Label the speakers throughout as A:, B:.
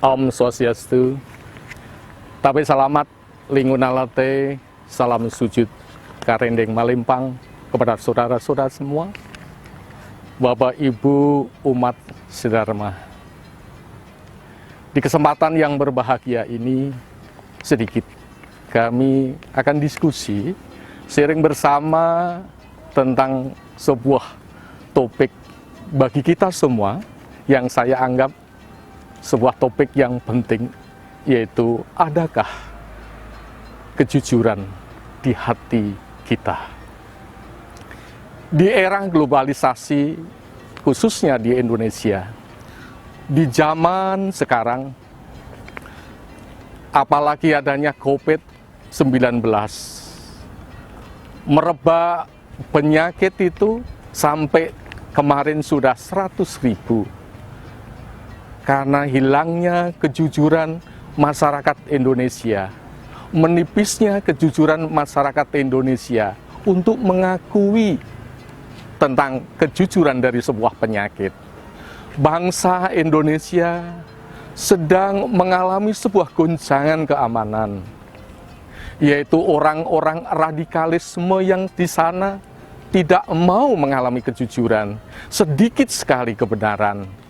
A: Om Swastiastu, tapi selamat lingunalate, salam sujud karendeng malimpang kepada saudara-saudara semua, Bapak Ibu umat sedharma. Di kesempatan yang berbahagia ini, sedikit kami akan diskusi sharing bersama tentang sebuah topik bagi kita semua yang saya anggap sebuah topik yang penting, yaitu adakah kejujuran di hati kita? Di era globalisasi, khususnya di Indonesia, di zaman sekarang, apalagi adanya COVID-19, merebak penyakit itu sampai kemarin sudah 100.000. Karena hilangnya kejujuran masyarakat Indonesia, menipisnya kejujuran masyarakat Indonesia untuk mengakui tentang kejujuran dari sebuah penyakit. Bangsa Indonesia sedang mengalami sebuah goncangan keamanan, yaitu orang-orang radikalisme yang di sana tidak mau mengalami kejujuran, sedikit sekali kebenaran.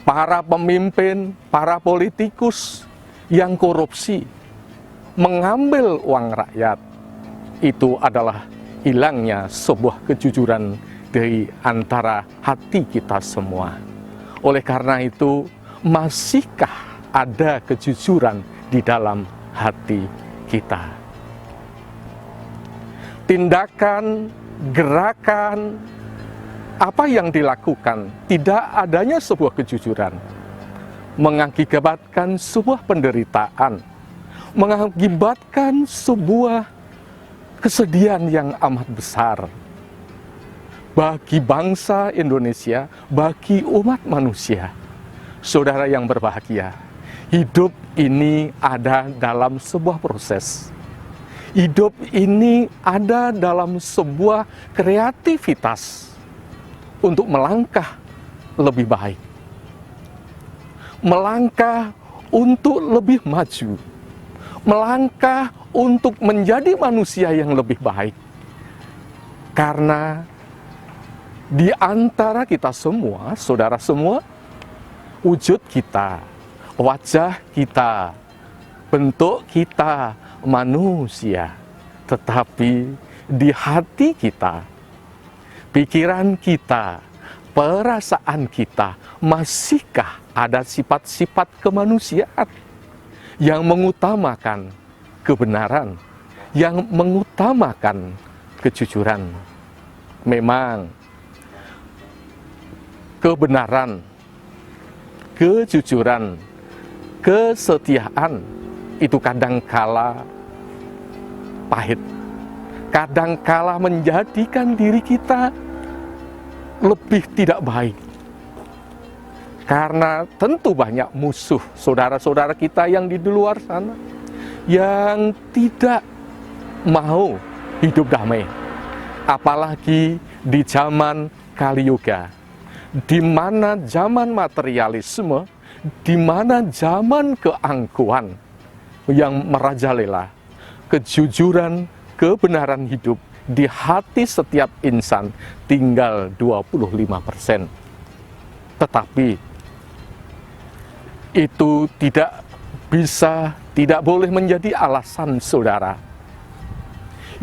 A: Para pemimpin, para politikus yang korupsi, mengambil uang rakyat, itu adalah hilangnya sebuah kejujuran dari antara hati kita semua. Oleh karena itu, masihkah ada kejujuran di dalam hati kita? Tindakan, gerakan, apa yang dilakukan, tidak adanya sebuah kejujuran, mengakibatkan sebuah penderitaan, mengakibatkan sebuah kesedihan yang amat besar bagi bangsa Indonesia, bagi umat manusia. Saudara yang berbahagia, hidup ini ada dalam sebuah proses. Hidup ini ada dalam sebuah kreativitas untuk melangkah lebih baik, melangkah untuk lebih maju, melangkah untuk menjadi manusia yang lebih baik. Karena di antara kita semua, saudara semua, wujud kita, wajah kita, bentuk kita manusia, tetapi di hati kita, pikiran kita, perasaan kita, masihkah ada sifat-sifat kemanusiaan yang mengutamakan kebenaran, yang mengutamakan kejujuran? Memang kebenaran, kejujuran, kesetiaan itu kadangkala pahit, kadangkala menjadikan diri kita lebih tidak baik. Karena tentu banyak musuh saudara-saudara kita yang di luar sana yang tidak mau hidup damai. Apalagi di zaman Kali Yuga, di mana zaman materialisme, di mana zaman keangkuhan yang merajalela, kejujuran, kebenaran hidup di hati setiap insan tinggal 25%. Tetapi itu tidak boleh menjadi alasan saudara.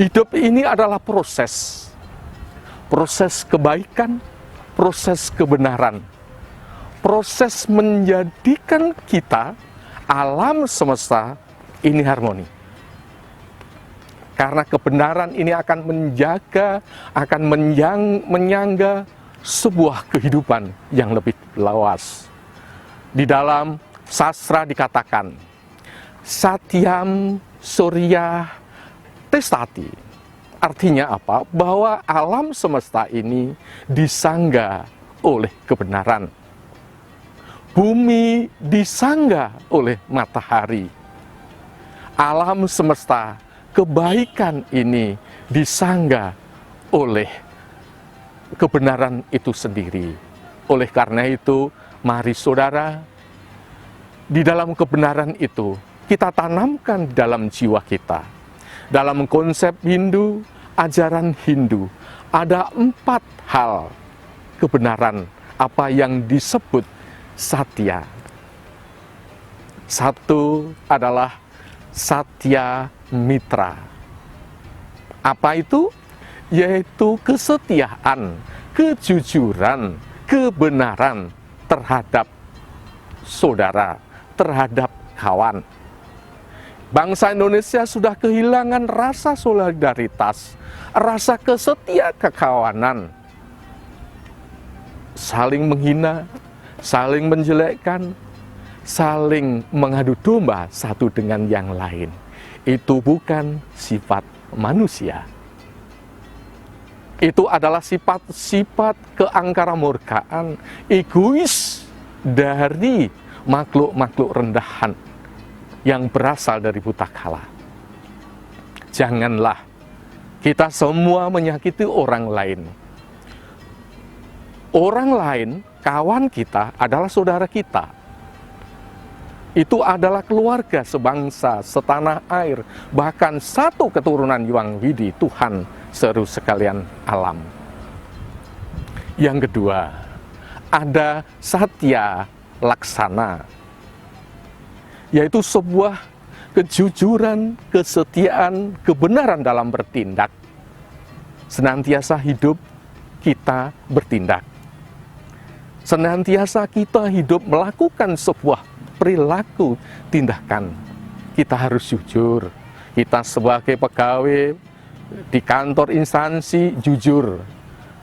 A: Hidup ini adalah proses kebaikan, proses kebenaran, proses menjadikan kita, alam semesta ini harmoni. Karena kebenaran ini akan menjaga, akan menyangga sebuah kehidupan yang lebih luas. Di dalam sastra dikatakan, Satyam Surya Testati. Artinya apa? Bahwa alam semesta ini disangga oleh kebenaran. Bumi disangga oleh matahari. Alam semesta, kebaikan ini disangga oleh kebenaran itu sendiri. Oleh karena itu, mari saudara, di dalam kebenaran itu kita tanamkan dalam jiwa kita. Dalam konsep Hindu, ajaran Hindu, ada 4 hal kebenaran apa yang disebut satya. Satu adalah satya mitra. Apa itu? Yaitu kesetiaan, kejujuran, kebenaran terhadap saudara, terhadap kawan. Bangsa Indonesia sudah kehilangan rasa solidaritas, rasa kesetia kekawanan. Saling menghina, saling menjelekkan, saling mengadu domba satu dengan yang lain. Itu bukan sifat manusia. Itu adalah sifat-sifat keangkaramurkaan, egois dari makhluk-makhluk rendahan yang berasal dari putakala. Janganlah kita semua menyakiti orang lain. Orang lain, kawan kita adalah saudara kita. Itu adalah keluarga sebangsa, setanah air, bahkan satu keturunan Yuang Widi, Tuhan seru sekalian alam. Yang kedua, ada satya laksana, yaitu sebuah kejujuran, kesetiaan, kebenaran dalam bertindak. Senantiasa hidup kita bertindak. Senantiasa kita hidup melakukan sebuah perilaku tindakan. Kita harus jujur. Kita sebagai pegawai di kantor instansi jujur,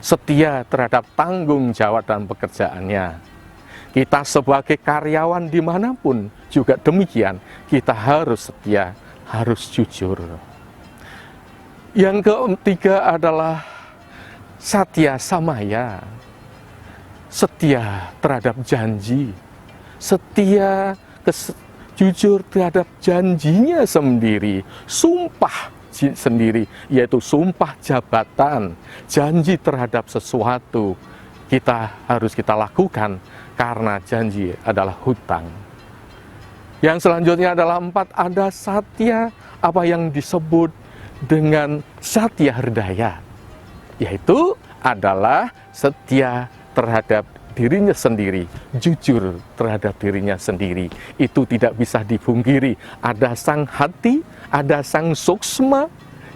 A: setia terhadap tanggung jawab dan pekerjaannya. Kita sebagai karyawan dimanapun juga demikian, kita harus setia, harus jujur. Yang ketiga adalah satya samaya, setia terhadap janji, setia jujur terhadap janjinya sendiri, sumpah sendiri, yaitu sumpah jabatan, janji terhadap sesuatu harus kita lakukan karena janji adalah hutang. Yang selanjutnya adalah 4, ada satya apa yang disebut dengan satya hridaya, yaitu adalah setia terhadap dirinya sendiri, jujur terhadap dirinya sendiri. Itu tidak bisa dipungkiri. Ada sang hati, ada sang suksma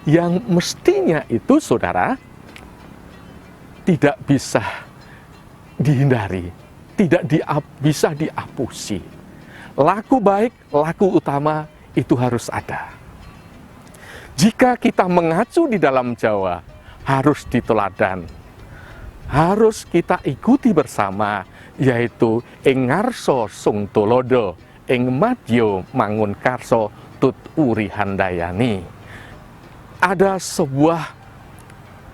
A: yang mestinya itu, saudara, tidak bisa dihindari, tidak bisa diapusi. Laku baik, laku utama itu harus ada. Jika kita mengacu di dalam Jawa, harus diteladan, harus kita ikuti bersama, yaitu ing ngarso sung tulodo, ing madyo mangun karso tut uri handayani. Ada sebuah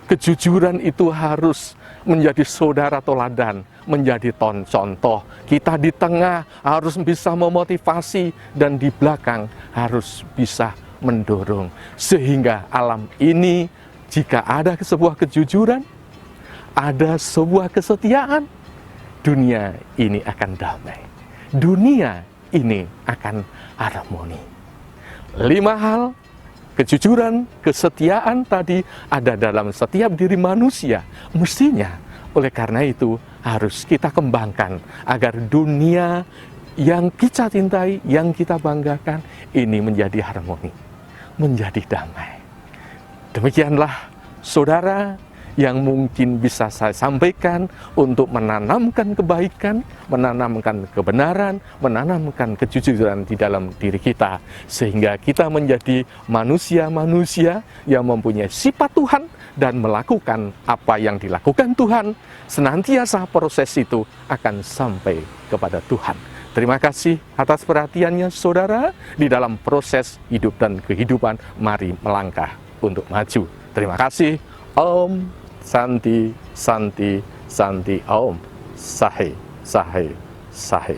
A: kejujuran itu harus menjadi saudara teladan, menjadi contoh. Kita di tengah harus bisa memotivasi, dan di belakang harus bisa mendorong. Sehingga alam ini, jika ada sebuah kejujuran, ada sebuah kesetiaan, dunia ini akan damai. Dunia ini akan harmoni. 5 hal, kejujuran, kesetiaan tadi ada dalam setiap diri manusia. Mestinya, oleh karena itu harus kita kembangkan agar dunia yang kita cintai, yang kita banggakan, ini menjadi harmoni, menjadi damai. Demikianlah, saudara, yang mungkin bisa saya sampaikan untuk menanamkan kebaikan, menanamkan kebenaran, menanamkan kejujuran di dalam diri kita, sehingga kita menjadi manusia-manusia yang mempunyai sifat Tuhan dan melakukan apa yang dilakukan Tuhan. Senantiasa proses itu akan sampai kepada Tuhan. Terima kasih atas perhatiannya, saudara, di dalam proses hidup dan kehidupan. Mari melangkah untuk maju. Terima kasih. Om Santi, Santi, Santi, Om. Sahe, Sahe, Sahe.